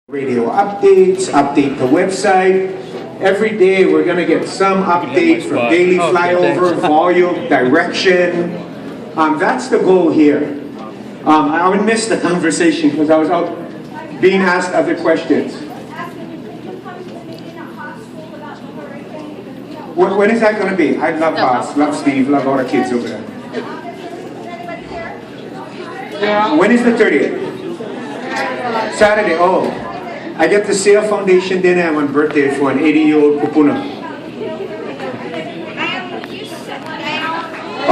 Radio updates, update the website. Every day we're going to get some updates from daily flyover, volume, direction. That's the goal here. I would miss the conversation because I was out being asked other questions. When is that going to be? I love Haas, love Steve, love all the kids over there. When is the 30th? Saturday, oh. I get to see a foundation dinner on my birthday for an 80-year-old Puna.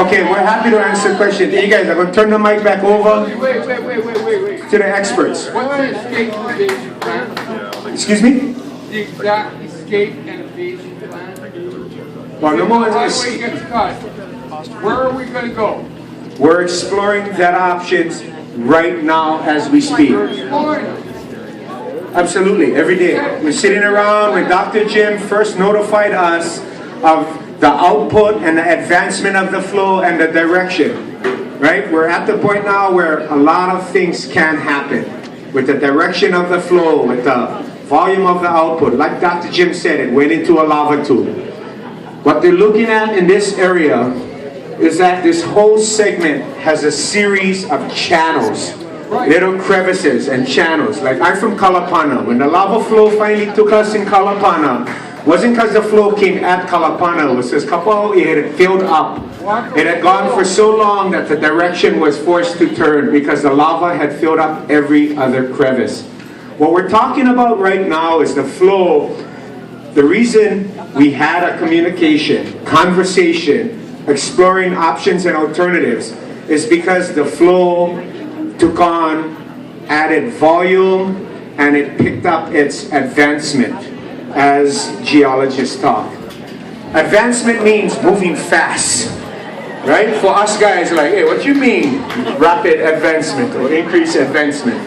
Okay, we're happy to answer questions. Hey guys, I'm going to turn the mic back over to the experts. What's the escape and evasion plan? Excuse me? The exact escape and evasion plan? Well, no more. Highway gets cut. Where are we going to go? We're exploring that options right now as we speak. We're exploring it. Absolutely, every day. We're sitting around with Dr. Jim first notified us of the output and the advancement of the flow and the direction. Right? We're at the point now where a lot of things can happen with the direction of the flow, with the volume of the output. Like Dr. Jim said, it went into a lava tube. What they're looking at in this area is that this whole segment has a series of channels. Little crevices and channels. Like I'm from Kalapana. When the lava flow finally took us in Kalapana, wasn't because the flow came at Kalapana. It was just it had filled up. It had gone for so long that the direction was forced to turn because the lava had filled up every other crevice. What we're talking about right now is the flow. The reason we had a conversation, exploring options and alternatives is because the flow took on added volume and it picked up its advancement, as geologists talk. Advancement means moving fast, right? For us guys, like, hey, what do you mean rapid advancement or increased advancement?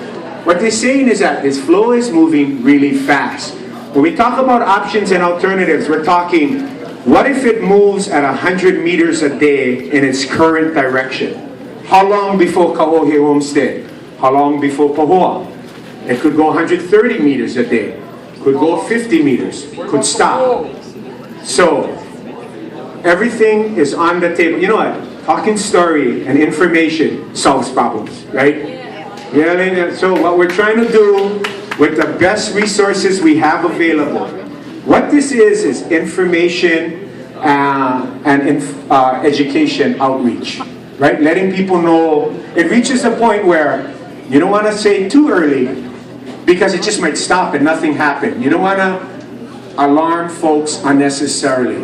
What they're saying is that this flow is moving really fast. When we talk about options and alternatives, we're talking, what if it moves at 100 meters a day in its current direction? How long before Kaohe Homestead? How long before Pahoa? It could go 130 meters a day. Could go 50 meters. Could stop. So, everything is on the table. You know what? Talking story and information solves problems, right? Yeah. So what we're trying to do with the best resources we have available. What this is information and education outreach. Right? Letting people know. It reaches a point where you don't want to say too early because it just might stop and nothing happened. You don't want to alarm folks unnecessarily.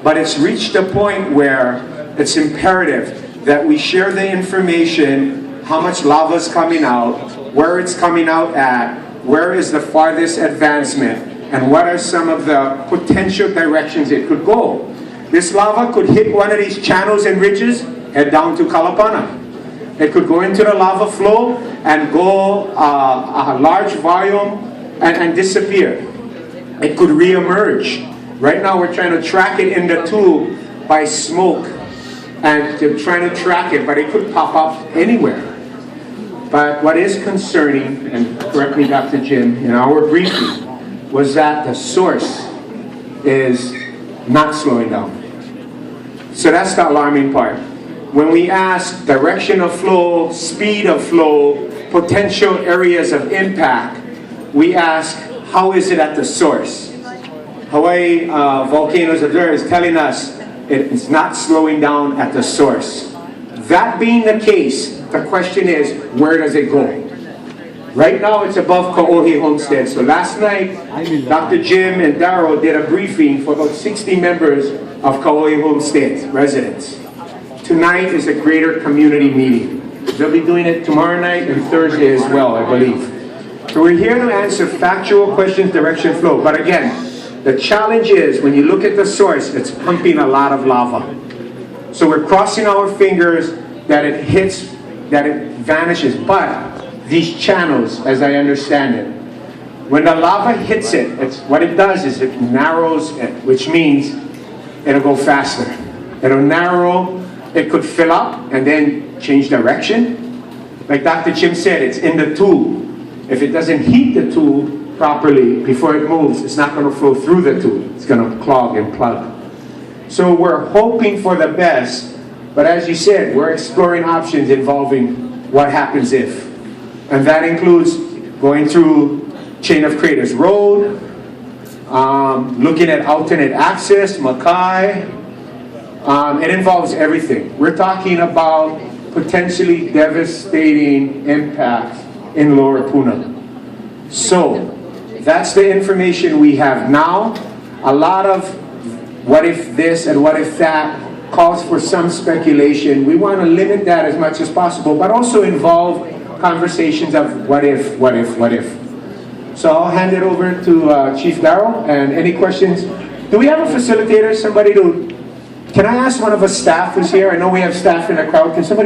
But it's reached a point where it's imperative that we share the information, how much lava is coming out, where it's coming out at, where is the farthest advancement, and what are some of the potential directions it could go. This lava could hit one of these channels and ridges, head down to Kalapana. It could go into the lava flow and go a large volume and disappear. It could re-emerge. Right now we're trying to track it in the tube by smoke and they're trying to track it, but it could pop up anywhere. But what is concerning, and correct me Dr. Jim, in our briefing, was that the source is not slowing down. So that's the alarming part. When we ask direction of flow, speed of flow, potential areas of impact, we ask, how is it at the source? Hawaii Volcanoes Observer is telling us it's not slowing down at the source. That being the case, the question is, where does it go? Right now it's above Kaohe Homestead. So last night, Dr. Jim and Darryl did a briefing for about 60 members of Kaohe Homestead residents. Tonight is a greater community meeting. They'll be doing it tomorrow night and Thursday as well, I believe. So we're here to answer factual questions, direction, flow. But again, the challenge is when you look at the source, it's pumping a lot of lava. So we're crossing our fingers that it hits, that it vanishes. But these channels, as I understand it, when the lava hits it, what it does is it narrows it, which means it'll go faster. It'll narrow. It could fill up and then change direction. Like Dr. Jim said, it's in the tube. If it doesn't heat the tool properly before it moves, it's not going to flow through the tool. It's going to clog and plug. So we're hoping for the best, but as you said, we're exploring options involving what happens if. And that includes going through Chain of Creators Road, looking at alternate access, Mackay. It involves everything. We're talking about potentially devastating impacts in Lower Puna. So, that's the information we have now. A lot of what if this and what if that calls for some speculation. We want to limit that as much as possible, but also involve conversations of what if, what if, what if. So I'll hand it over to Chief Darrow, and any questions? Do we have a facilitator, somebody to, can I ask one of us staff who's here? I know we have staff in the crowd. Can somebody